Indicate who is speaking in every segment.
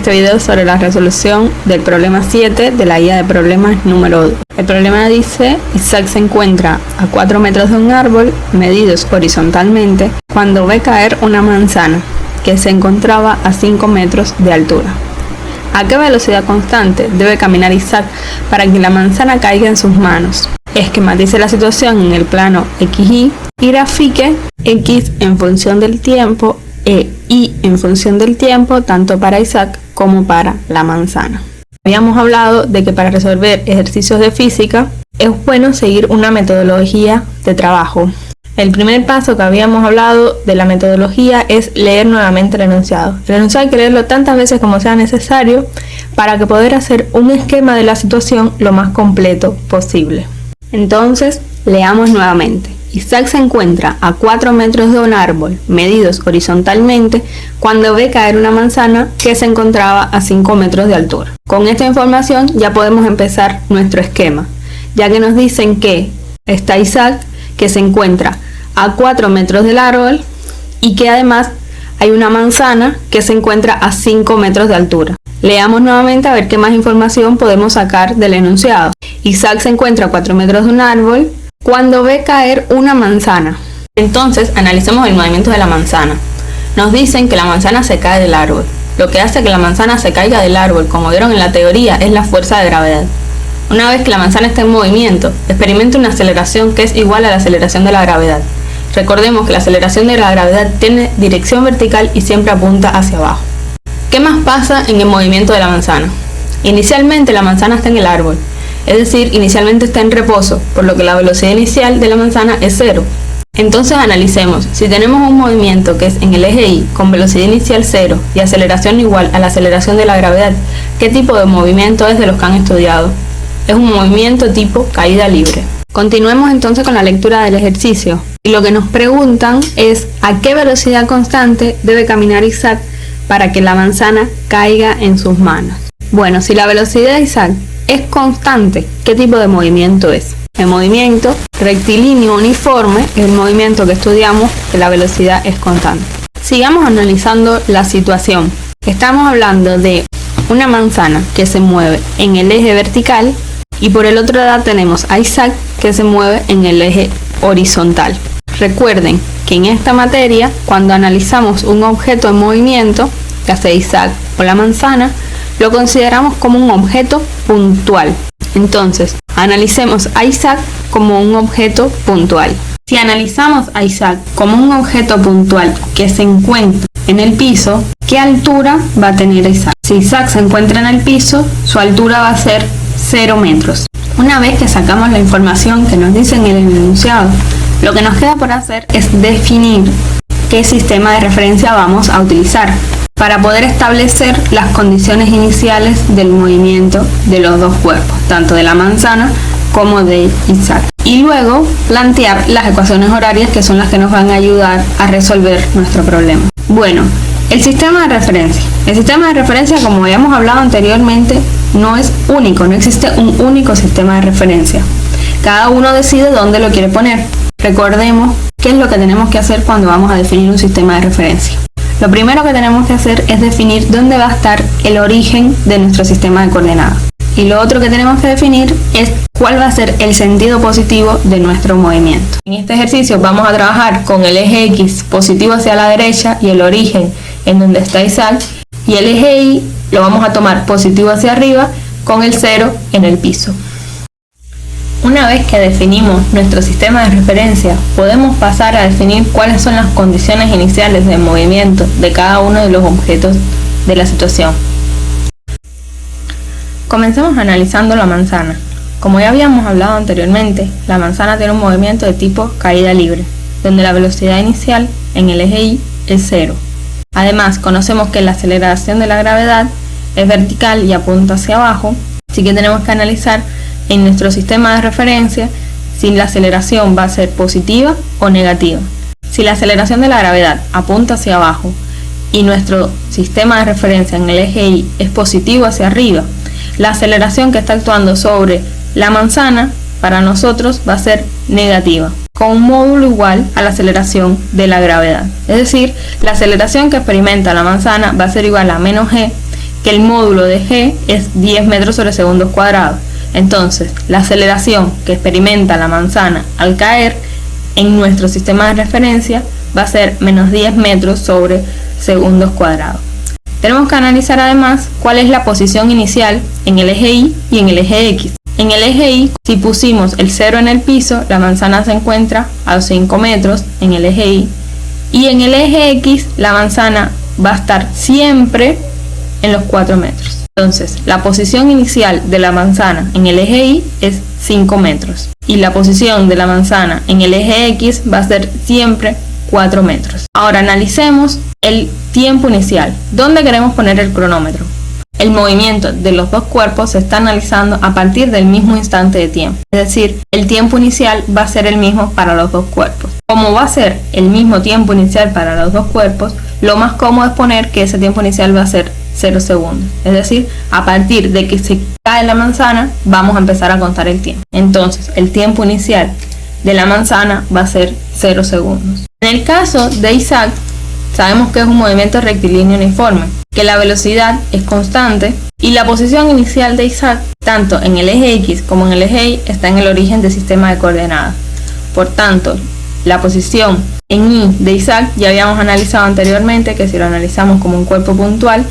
Speaker 1: este video sobre la resolución del problema 7 de la guía de problemas número 2. El problema dice: Isaac se encuentra a 4 metros de un árbol medidos horizontalmente cuando ve caer una manzana que se encontraba a 5 metros de altura. ¿A qué velocidad constante debe caminar Isaac para que la manzana caiga en sus manos? Esquematice la situación en el plano XY y grafique X en función del tiempo e Y en función del tiempo tanto para Isaac como para la manzana. Habíamos hablado de que para resolver ejercicios de física es bueno seguir una metodología de trabajo. El primer paso que habíamos hablado de la metodología es leer nuevamente el enunciado. El enunciado hay que leerlo tantas veces como sea necesario para que poder hacer un esquema de la situación lo más completo posible. Entonces, leamos nuevamente. Isaac se encuentra a 4 metros de un árbol, medidos horizontalmente, cuando ve caer una manzana que se encontraba a 5 metros de altura. Con esta información ya podemos empezar nuestro esquema, ya que nos dicen que está Isaac, que se encuentra a 4 metros del árbol y que además hay una manzana que se encuentra a 5 metros de altura. Leamos nuevamente a ver qué más información podemos sacar del enunciado. Isaac se encuentra a 4 metros de un árbol cuando ve caer una manzana. Entonces analicemos el movimiento de la manzana. Nos dicen que la manzana se cae del árbol. Lo que hace que la manzana se caiga del árbol, como vieron en la teoría, es la fuerza de gravedad. Una vez que la manzana está en movimiento, experimenta una aceleración que es igual a la aceleración de la gravedad. Recordemos que la aceleración de la gravedad tiene dirección vertical y siempre apunta hacia abajo. ¿Qué más pasa en el movimiento de la manzana? Inicialmente la manzana está en el árbol. Es decir, inicialmente está en reposo, por lo que la velocidad inicial de la manzana es 0. Entonces analicemos, si tenemos un movimiento que es en el eje Y con velocidad inicial 0 y aceleración igual a la aceleración de la gravedad, ¿qué tipo de movimiento es de los que han estudiado? Es un movimiento tipo caída libre. Continuemos entonces con la lectura del ejercicio. Y lo que nos preguntan es ¿a qué velocidad constante debe caminar Isaac para que la manzana caiga en sus manos? Bueno, si la velocidad de Isaac es constante, ¿qué tipo de movimiento es? El movimiento rectilíneo uniforme es el movimiento que estudiamos, que la velocidad es constante. Sigamos analizando la situación. Estamos hablando de una manzana que se mueve en el eje vertical y por el otro lado tenemos a Isaac que se mueve en el eje horizontal. Recuerden que en esta materia, cuando analizamos un objeto en movimiento, ya sea Isaac o la manzana, lo consideramos como un objeto puntual. Entonces, analicemos a Isaac como un objeto puntual. Si analizamos a Isaac como un objeto puntual que se encuentra en el piso, ¿qué altura va a tener Isaac? Si Isaac se encuentra en el piso, su altura va a ser 0 metros. Una vez que sacamos la información que nos dice en el enunciado, lo que nos queda por hacer es definir qué sistema de referencia vamos a utilizar para poder establecer las condiciones iniciales del movimiento de los dos cuerpos, tanto de la manzana como de Isaac. Y luego plantear las ecuaciones horarias que son las que nos van a ayudar a resolver nuestro problema. Bueno, el sistema de referencia. El sistema de referencia, como habíamos hablado anteriormente, no es único, no existe un único sistema de referencia. Cada uno decide dónde lo quiere poner. Recordemos qué es lo que tenemos que hacer cuando vamos a definir un sistema de referencia. Lo primero que tenemos que hacer es definir dónde va a estar el origen de nuestro sistema de coordenadas. Y lo otro que tenemos que definir es cuál va a ser el sentido positivo de nuestro movimiento. En este ejercicio vamos a trabajar con el eje X positivo hacia la derecha y el origen en donde está Isaac, y el eje Y lo vamos a tomar positivo hacia arriba con el 0 en el piso. Una vez que definimos nuestro sistema de referencia, podemos pasar a definir cuáles son las condiciones iniciales de movimiento de cada uno de los objetos de la situación. Comencemos analizando la manzana. Como ya habíamos hablado anteriormente, la manzana tiene un movimiento de tipo caída libre, donde la velocidad inicial en el eje Y es 0. Además, conocemos que la aceleración de la gravedad es vertical y apunta hacia abajo, así que tenemos que analizar en nuestro sistema de referencia si la aceleración va a ser positiva o negativa. Si la aceleración de la gravedad apunta hacia abajo y nuestro sistema de referencia en el eje Y es positivo hacia arriba, la aceleración que está actuando sobre la manzana para nosotros va a ser negativa, con un módulo igual a la aceleración de la gravedad. Es decir, la aceleración que experimenta la manzana va a ser igual a menos g, que el módulo de g es 10 metros sobre segundos cuadrados. Entonces, la aceleración que experimenta la manzana al caer en nuestro sistema de referencia va a ser menos 10 metros sobre segundos cuadrados. Tenemos que analizar además cuál es la posición inicial en el eje Y y en el eje X. En el eje Y, si pusimos el 0 en el piso, la manzana se encuentra a los 5 metros en el eje Y. Y en el eje X, la manzana va a estar siempre en los 4 metros. Entonces, la posición inicial de la manzana en el eje Y es 5 metros. Y la posición de la manzana en el eje X va a ser siempre 4 metros. Ahora analicemos el tiempo inicial. ¿Dónde queremos poner el cronómetro? El movimiento de los dos cuerpos se está analizando a partir del mismo instante de tiempo. Es decir, el tiempo inicial va a ser el mismo para los dos cuerpos. Como va a ser el mismo tiempo inicial para los dos cuerpos, lo más cómodo es poner que ese tiempo inicial va a ser 0 segundos. Es decir, a partir de que se cae la manzana, vamos a empezar a contar el tiempo. Entonces, el tiempo inicial de la manzana va a ser 0 segundos. En el caso de Isaac, sabemos que es un movimiento rectilíneo uniforme, que la velocidad es constante y la posición inicial de Isaac, tanto en el eje X como en el eje Y, está en el origen del sistema de coordenadas. Por tanto, la posición en Y de Isaac ya habíamos analizado anteriormente que si lo analizamos como un cuerpo puntual,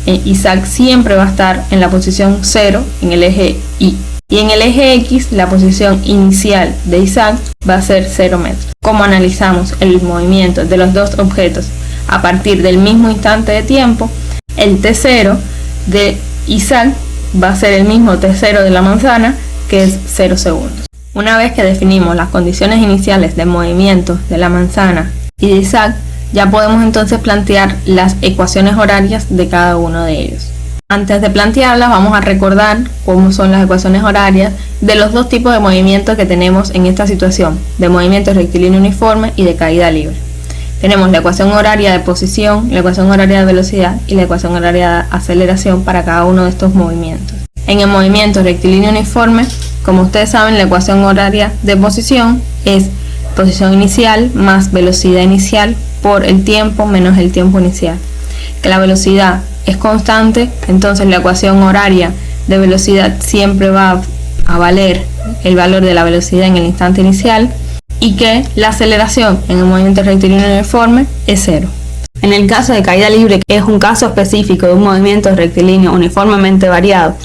Speaker 1: Isaac siempre va a estar en la posición 0 en el eje Y. Y en el eje X, la posición inicial de Isaac va a ser 0 metros. Como analizamos el movimiento de los dos objetos a partir del mismo instante de tiempo, el T0 de Isaac va a ser el mismo T0 de la manzana, que es 0 segundos. Una vez que definimos las condiciones iniciales de movimiento de la manzana y de Isaac, ya podemos entonces plantear las ecuaciones horarias de cada uno de ellos. Antes de plantearlas, vamos a recordar cómo son las ecuaciones horarias de los dos tipos de movimientos que tenemos en esta situación, de movimiento rectilíneo uniforme y de caída libre. Tenemos la ecuación horaria de posición, la ecuación horaria de velocidad y la ecuación horaria de aceleración para cada uno de estos movimientos. En el movimiento rectilíneo uniforme, como ustedes saben, la ecuación horaria de posición es posición inicial más velocidad inicial por el tiempo menos el tiempo inicial. Que la velocidad es constante, entonces la ecuación horaria de velocidad siempre va a valer el valor de la velocidad en el instante inicial, y que la aceleración en el movimiento rectilíneo uniforme es 0. En el caso de caída libre, que es un caso específico de un movimiento rectilíneo uniformemente variado,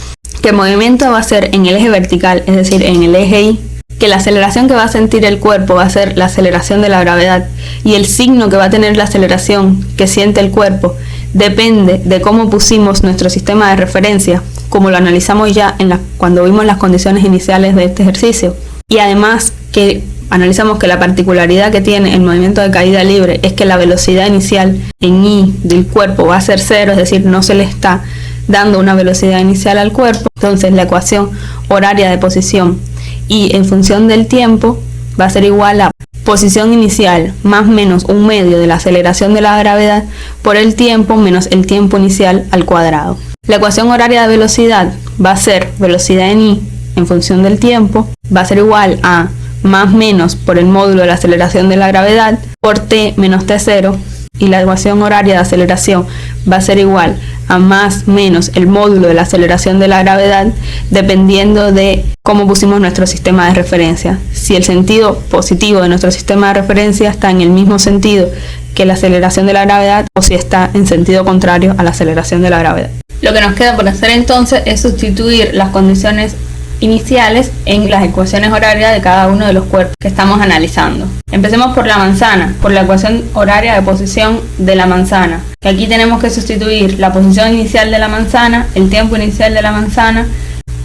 Speaker 1: que el movimiento va a ser en el eje vertical, es decir, en el eje Y, que la aceleración que va a sentir el cuerpo va a ser la aceleración de la gravedad, y el signo que va a tener la aceleración que siente el cuerpo depende de cómo pusimos nuestro sistema de referencia, como lo analizamos ya cuando vimos las condiciones iniciales de este ejercicio. Y además que analizamos que la particularidad que tiene el movimiento de caída libre es que la velocidad inicial en Y del cuerpo va a ser 0, es decir, no se le está dando una velocidad inicial al cuerpo. Entonces la ecuación horaria de posición y en función del tiempo va a ser igual a posición inicial más menos un medio de la aceleración de la gravedad por el tiempo menos el tiempo inicial al cuadrado. La ecuación horaria de velocidad va a ser velocidad en Y en función del tiempo, va a ser igual a más menos por el módulo de la aceleración de la gravedad por t menos t0, y la ecuación horaria de aceleración va a ser igual a más menos el módulo de la aceleración de la gravedad, dependiendo de cómo pusimos nuestro sistema de referencia. Si el sentido positivo de nuestro sistema de referencia está en el mismo sentido que la aceleración de la gravedad, o si está en sentido contrario a la aceleración de la gravedad. Lo que nos queda por hacer entonces es sustituir las condiciones iniciales en las ecuaciones horarias de cada uno de los cuerpos que estamos analizando. Empecemos por la manzana, por la ecuación horaria de posición de la manzana, que aquí tenemos que sustituir la posición inicial de la manzana, el tiempo inicial de la manzana,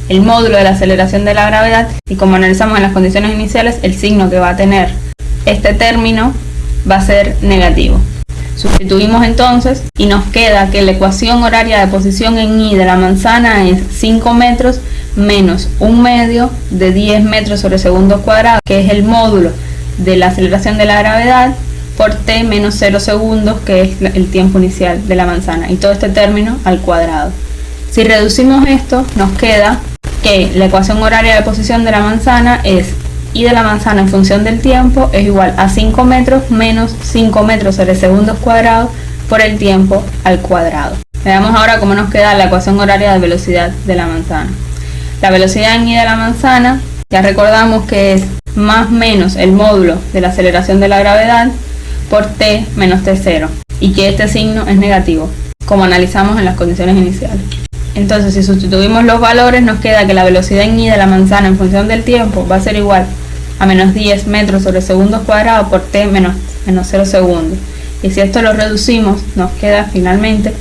Speaker 1: el módulo de la aceleración de la gravedad, y como analizamos en las condiciones iniciales, el signo que va a tener este término va a ser negativo. Sustituimos entonces y nos queda que la ecuación horaria de posición en Y de la manzana es 5 metros menos un medio de 10 metros sobre segundos cuadrados, que es el módulo de la aceleración de la gravedad, por t menos 0 segundos, que es el tiempo inicial de la manzana, y todo este término al cuadrado. Si reducimos esto, nos queda que la ecuación horaria de posición de la manzana es Y de la manzana en función del tiempo es igual a 5 metros menos 5 metros sobre segundos cuadrados por el tiempo al cuadrado. Veamos ahora cómo nos queda la ecuación horaria de velocidad de la manzana. La velocidad en y de la manzana, ya recordamos que es más menos el módulo de la aceleración de la gravedad por t menos t0, y que este signo es negativo, como analizamos en las condiciones iniciales. Entonces, si sustituimos los valores, nos queda que la velocidad en y de la manzana en función del tiempo va a ser igual a menos 10 metros sobre segundos cuadrados por t menos 0 segundos. Y si esto lo reducimos, nos queda finalmente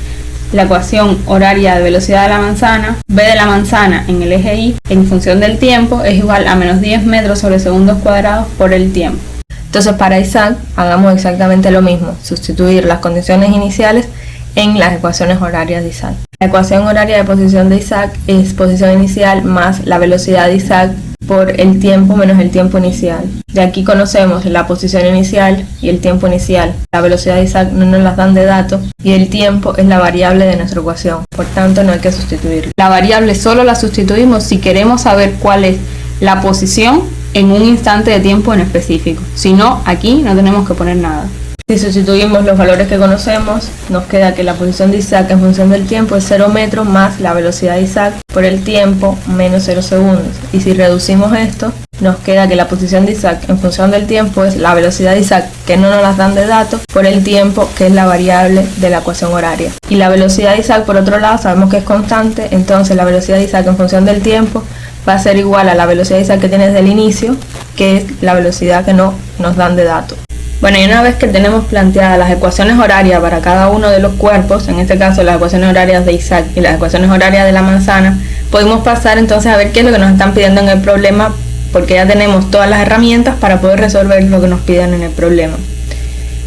Speaker 1: la ecuación horaria de velocidad de la manzana, v de la manzana en el eje y en función del tiempo es igual a menos 10 metros sobre segundos cuadrados por el tiempo.
Speaker 2: Entonces, para Isaac hagamos exactamente lo mismo, sustituir las condiciones iniciales en las ecuaciones horarias de Isaac. La ecuación horaria de posición de Isaac es posición inicial más la velocidad de Isaac por el tiempo menos el tiempo inicial. De aquí conocemos la posición inicial y el tiempo inicial. La velocidad de Isaac no nos las dan de datos y el tiempo es la variable de nuestra ecuación. Por tanto, no hay que sustituirla.
Speaker 1: La variable solo la sustituimos si queremos saber cuál es la posición en un instante de tiempo en específico. Si no, aquí no tenemos que poner nada.
Speaker 2: Si sustituimos los valores que conocemos, nos queda que la posición de Isaac en función del tiempo es 0 metros más la velocidad de Isaac por el tiempo menos 0 segundos. Y si reducimos esto, nos queda que la posición de Isaac en función del tiempo es la velocidad de Isaac, que no nos las dan de datos, por el tiempo, que es la variable de la ecuación horaria. Y la velocidad de Isaac, por otro lado, sabemos que es constante, entonces la velocidad de Isaac en función del tiempo va a ser igual a la velocidad de Isaac que tiene desde el inicio, que es la velocidad que no nos dan de datos.
Speaker 1: Bueno, y una vez que tenemos planteadas las ecuaciones horarias para cada uno de los cuerpos, en este caso las ecuaciones horarias de Isaac y las ecuaciones horarias de la manzana, podemos pasar entonces a ver qué es lo que nos están pidiendo en el problema, porque ya tenemos todas las herramientas para poder resolver lo que nos piden en el problema.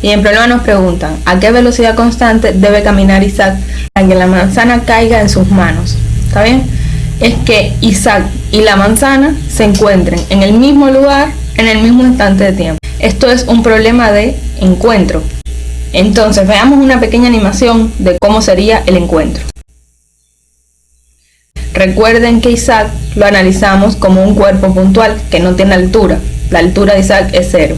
Speaker 1: Y en el problema nos preguntan, ¿a qué velocidad constante debe caminar Isaac para que la manzana caiga en sus manos? ¿Está bien? Es que Isaac y la manzana se encuentren en el mismo lugar en el mismo instante de tiempo. Esto es un problema de encuentro. Entonces veamos una pequeña animación de cómo sería el encuentro. Recuerden que Isaac lo analizamos como un cuerpo puntual que no tiene altura. La altura de Isaac es 0.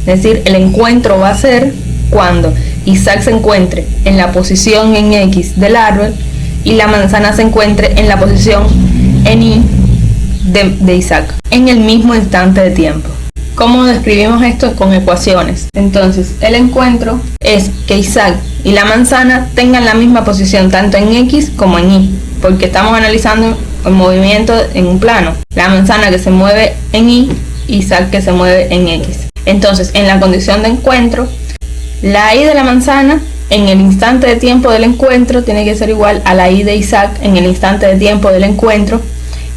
Speaker 1: Es decir, el encuentro va a ser cuando Isaac se encuentre en la posición en X del árbol y la manzana se encuentre en la posición en Y de Isaac en el mismo instante de tiempo. ¿Cómo describimos esto? Con ecuaciones. Entonces, el encuentro es que Isaac y la manzana tengan la misma posición tanto en X como en Y, porque estamos analizando el movimiento en un plano. La manzana que se mueve en Y, Isaac que se mueve en X. Entonces, en la condición de encuentro, la Y de la manzana en el instante de tiempo del encuentro tiene que ser igual a la Y de Isaac en el instante de tiempo del encuentro,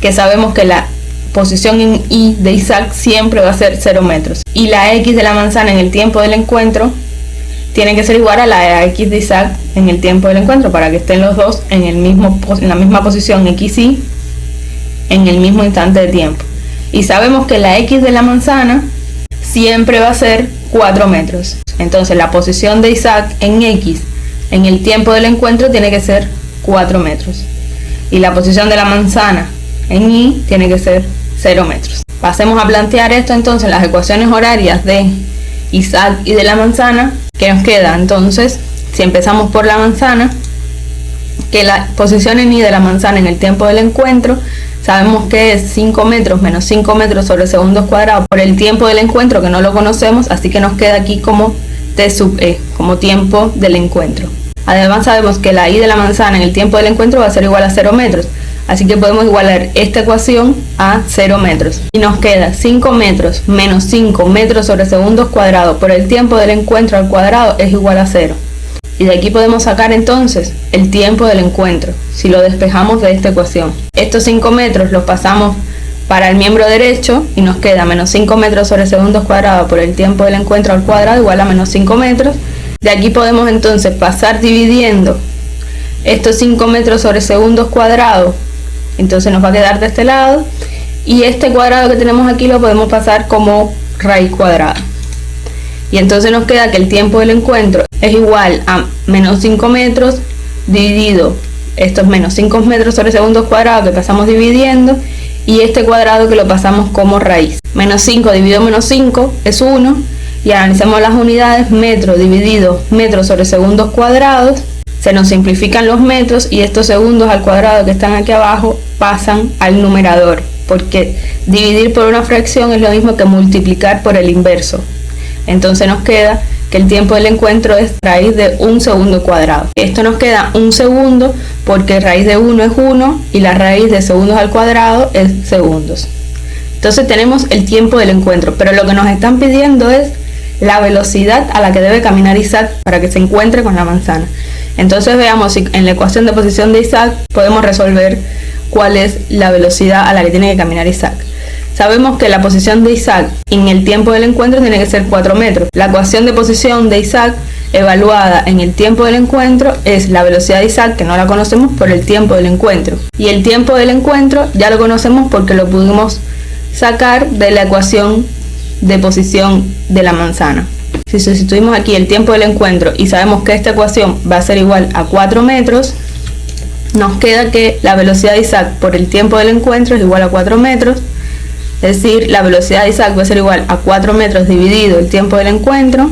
Speaker 1: que sabemos que la posición en Y de Isaac siempre va a ser 0 metros. Y la X de la manzana en el tiempo del encuentro tiene que ser igual a la X de Isaac en el tiempo del encuentro, para que estén los dos en la misma posición X y en el mismo instante de tiempo. Y sabemos que la X de la manzana siempre va a ser 4 metros. Entonces la posición de Isaac en X en el tiempo del encuentro tiene que ser 4 metros. Y la posición de la manzana en Y tiene que ser 0 metros. Pasemos a plantear esto entonces, las ecuaciones horarias de Isaac y de la manzana. ¿Qué nos queda? Entonces, si empezamos por la manzana, que la posición en Y de la manzana en el tiempo del encuentro, sabemos que es 5 metros menos 5 metros sobre segundos cuadrados por el tiempo del encuentro, que no lo conocemos, así que nos queda aquí como T sub E, como tiempo del encuentro. Además sabemos que la Y de la manzana en el tiempo del encuentro va a ser igual a 0 metros. Así que podemos igualar esta ecuación a 0 metros. Y nos queda 5 metros menos 5 metros sobre segundos cuadrados por el tiempo del encuentro al cuadrado es igual a 0. Y de aquí podemos sacar entonces el tiempo del encuentro, si lo despejamos de esta ecuación. Estos 5 metros los pasamos para el miembro derecho y nos queda menos 5 metros sobre segundos cuadrados por el tiempo del encuentro al cuadrado igual a menos 5 metros. De aquí podemos entonces pasar dividiendo estos 5 metros sobre segundos cuadrados. Entonces nos va a quedar de este lado y este cuadrado que tenemos aquí lo podemos pasar como raíz cuadrada. Y entonces nos queda que el tiempo del encuentro es igual a menos 5 metros dividido estos menos 5 metros sobre segundos cuadrados que pasamos dividiendo y este cuadrado que lo pasamos como raíz. Menos 5 dividido menos 5 es 1 y analicemos las unidades. Metro dividido metros sobre segundos cuadrados se nos simplifican los metros y estos segundos al cuadrado que están aquí abajo pasan al numerador, porque dividir por una fracción es lo mismo que multiplicar por el inverso. Entonces nos queda que el tiempo del encuentro es raíz de 1 segundo cuadrado. Esto nos queda 1 segundo porque raíz de 1 es 1 y la raíz de segundos al cuadrado es segundos. Entonces tenemos el tiempo del encuentro, pero lo que nos están pidiendo es la velocidad a la que debe caminar Isaac para que se encuentre con la manzana. Entonces veamos si en la ecuación de posición de Isaac podemos resolver cuál es la velocidad a la que tiene que caminar Isaac. Sabemos que la posición de Isaac en el tiempo del encuentro tiene que ser 4 metros. La ecuación de posición de Isaac evaluada en el tiempo del encuentro es la velocidad de Isaac, que no la conocemos, por el tiempo del encuentro. Y el tiempo del encuentro ya lo conocemos porque lo pudimos sacar de la ecuación de posición de la manzana. Si sustituimos aquí el tiempo del encuentro y sabemos que esta ecuación va a ser igual a 4 metros, nos queda que la velocidad de Isaac por el tiempo del encuentro es igual a 4 metros. Es decir, la velocidad de Isaac va a ser igual a 4 metros dividido el tiempo del encuentro.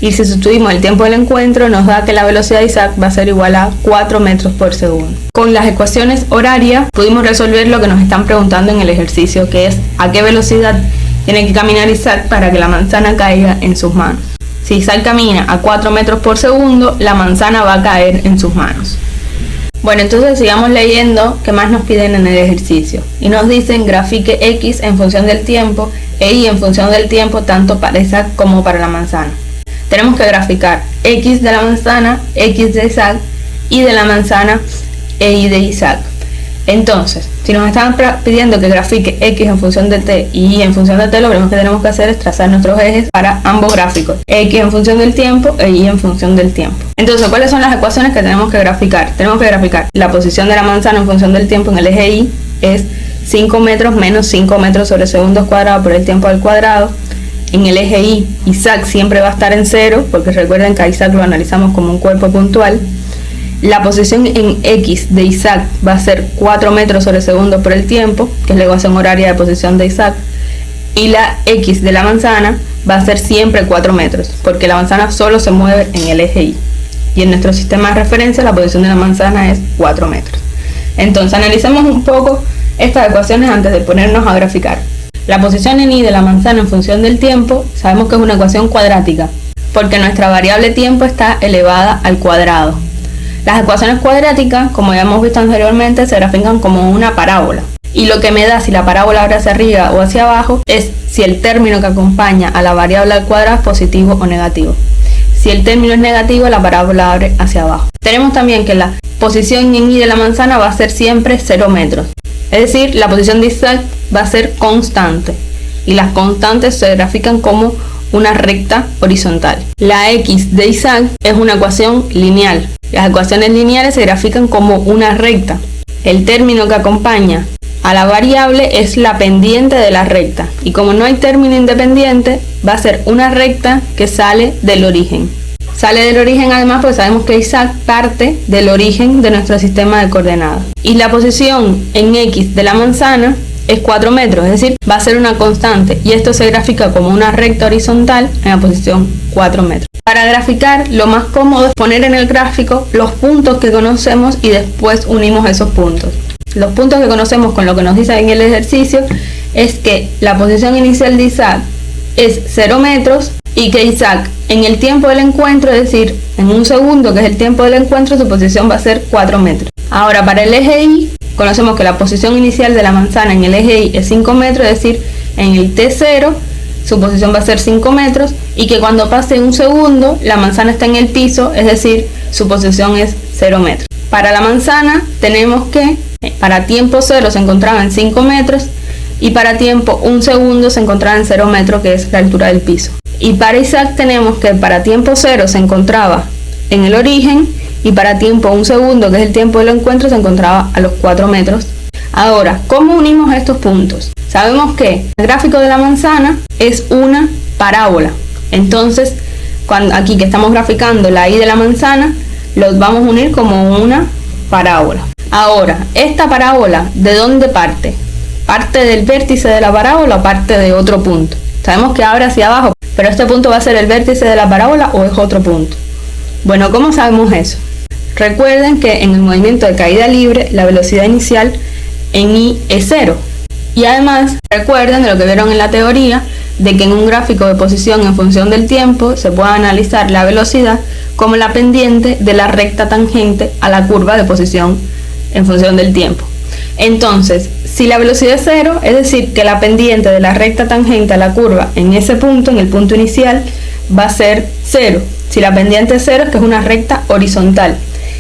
Speaker 1: Y si sustituimos el tiempo del encuentro, nos da que la velocidad de Isaac va a ser igual a 4 metros por segundo. Con las ecuaciones horarias pudimos resolver lo que nos están preguntando en el ejercicio, que es a qué velocidad tiene que caminar Isaac para que la manzana caiga en sus manos. Si Isaac camina a 4 metros por segundo, la manzana va a caer en sus manos. Bueno, entonces sigamos leyendo qué más nos piden en el ejercicio. Y nos dicen grafique X en función del tiempo e Y en función del tiempo tanto para Isaac como para la manzana. Tenemos que graficar X de la manzana, X de Isaac, Y de la manzana e Y de Isaac. Entonces, si nos están pidiendo que grafique X en función de T y Y en función de T, lo primero que tenemos que hacer es trazar nuestros ejes para ambos gráficos. X en función del tiempo e Y en función del tiempo. Entonces, ¿cuáles son las ecuaciones que tenemos que graficar? Tenemos que graficar la posición de la manzana en función del tiempo en el eje Y, es 5 metros menos 5 metros sobre segundos cuadrados por el tiempo al cuadrado. En el eje Y, Isaac siempre va a estar en 0, porque recuerden que a Isaac lo analizamos como un cuerpo puntual. La posición en X de Isaac va a ser 4 metros sobre segundo por el tiempo, que es la ecuación horaria de posición de Isaac. Y la X de la manzana va a ser siempre 4 metros, porque la manzana solo se mueve en el eje Y. Y en nuestro sistema de referencia la posición de la manzana es 4 metros. Entonces analicemos un poco estas ecuaciones antes de ponernos a graficar. La posición en Y de la manzana en función del tiempo sabemos que es una ecuación cuadrática, porque nuestra variable tiempo está elevada al cuadrado. Las ecuaciones cuadráticas, como ya hemos visto anteriormente, se grafican como una parábola. Y lo que me da si la parábola abre hacia arriba o hacia abajo es si el término que acompaña a la variable al cuadrado es positivo o negativo. Si el término es negativo, la parábola abre hacia abajo. Tenemos también que la posición en Y de la manzana va a ser siempre 0 metros. Es decir, la posición de Isaac va a ser constante. Y las constantes se grafican como una recta horizontal. La X de Isaac es una ecuación lineal. Las ecuaciones lineales se grafican como una recta. El término que acompaña a la variable es la pendiente de la recta. Y como no hay término independiente, va a ser una recta que sale del origen. Sale del origen además porque sabemos que Isaac parte del origen de nuestro sistema de coordenadas. Y la posición en X de la manzana es 4 metros, es decir, va a ser una constante. Y esto se grafica como una recta horizontal en la posición 4 metros. Para graficar, lo más cómodo es poner en el gráfico los puntos que conocemos y después unimos esos puntos. Los puntos que conocemos con lo que nos dice en el ejercicio es que la posición inicial de Isaac es 0 metros y que Isaac en el tiempo del encuentro, es decir, en un segundo que es el tiempo del encuentro, su posición va a ser 4 metros. Ahora, para el eje Y, conocemos que la posición inicial de la manzana en el eje Y es 5 metros, es decir, en el T0 su posición va a ser 5 metros y que cuando pase un segundo la manzana está en el piso, es decir, su posición es 0 metros. Para la manzana tenemos que para tiempo 0 se encontraba en 5 metros y para tiempo 1 segundo se encontraba en 0 metros, que es la altura del piso. Y para Isaac tenemos que para tiempo 0 se encontraba en el origen y para tiempo 1 segundo, que es el tiempo del encuentro, se encontraba a los 4 metros. Ahora, ¿cómo unimos estos puntos? Sabemos que el gráfico de la manzana es una parábola. Entonces, aquí que estamos graficando la Y de la manzana, los vamos a unir como una parábola. Ahora, esta parábola, ¿de dónde parte? ¿Parte del vértice de la parábola o parte de otro punto? Sabemos que abre hacia abajo, pero ¿este punto va a ser el vértice de la parábola o es otro punto? Bueno, ¿cómo sabemos eso? Recuerden que en el movimiento de caída libre la velocidad inicial en I es 0. Y además recuerden de lo que vieron en la teoría, de que en un gráfico de posición en función del tiempo se puede analizar la velocidad como la pendiente de la recta tangente a la curva de posición en función del tiempo. Entonces, si la velocidad es 0, es decir, que la pendiente de la recta tangente a la curva en ese punto, en el punto inicial, va a ser 0. Si la pendiente es 0, es que es una recta horizontal.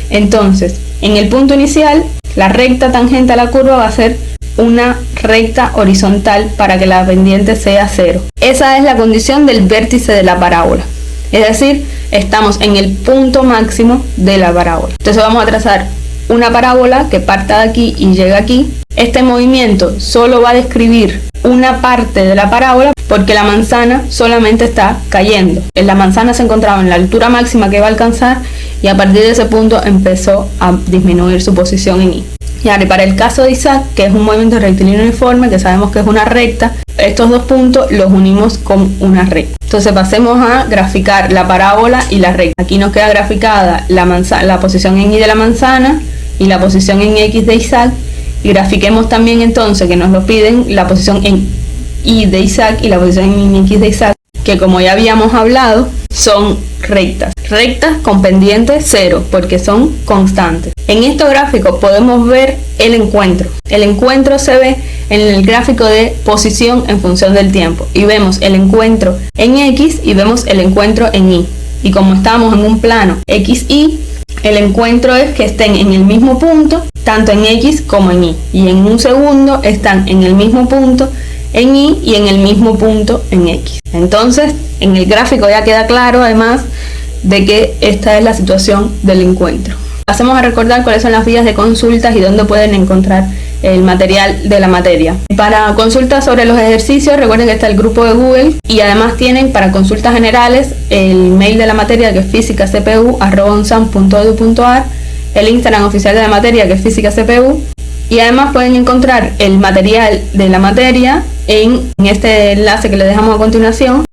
Speaker 1: Entonces, en el punto inicial, la recta tangente a la curva va a ser una recta horizontal para que la pendiente sea 0. Esa es la condición del vértice de la parábola. Es decir, estamos en el punto máximo de la parábola. Entonces vamos a trazar una parábola que parta de aquí y llega aquí. Este movimiento solo va a describir una parte de la parábola porque la manzana solamente está cayendo. La manzana se encontraba en la altura máxima que iba a alcanzar y a partir de ese punto empezó a disminuir su posición en I. Y ahora, para el caso de Isaac, que es un movimiento rectilíneo uniforme, que sabemos que es una recta, estos dos puntos los unimos con una recta. Entonces pasemos a graficar la parábola y la recta. Aquí nos queda graficada la posición en Y de la manzana y la posición en X de Isaac. Y grafiquemos también entonces, que nos lo piden, la posición en Y de Isaac y la posición en X de Isaac, que como ya habíamos hablado, son rectas con pendiente 0, porque son constantes. En estos gráficos podemos ver el encuentro. El encuentro se ve en el gráfico de posición en función del tiempo. Y vemos el encuentro en X y vemos el encuentro en Y. Y como estamos en un plano XY, el encuentro es que estén en el mismo punto, tanto en X como en Y. Y en un segundo están en el mismo punto en Y y en el mismo punto en X. Entonces, en el gráfico ya queda claro, además, de que esta es la situación del encuentro. Pasemos a recordar cuáles son las vías de consultas y dónde pueden encontrar el material de la materia. Para consultas sobre los ejercicios, recuerden que está el grupo de Google y además tienen para consultas generales el mail de la materia, que es fisicacpu@unsam.edu.ar, el Instagram oficial de la materia, que es fisicacpu, y además pueden encontrar el material de la materia en este enlace que les dejamos a continuación,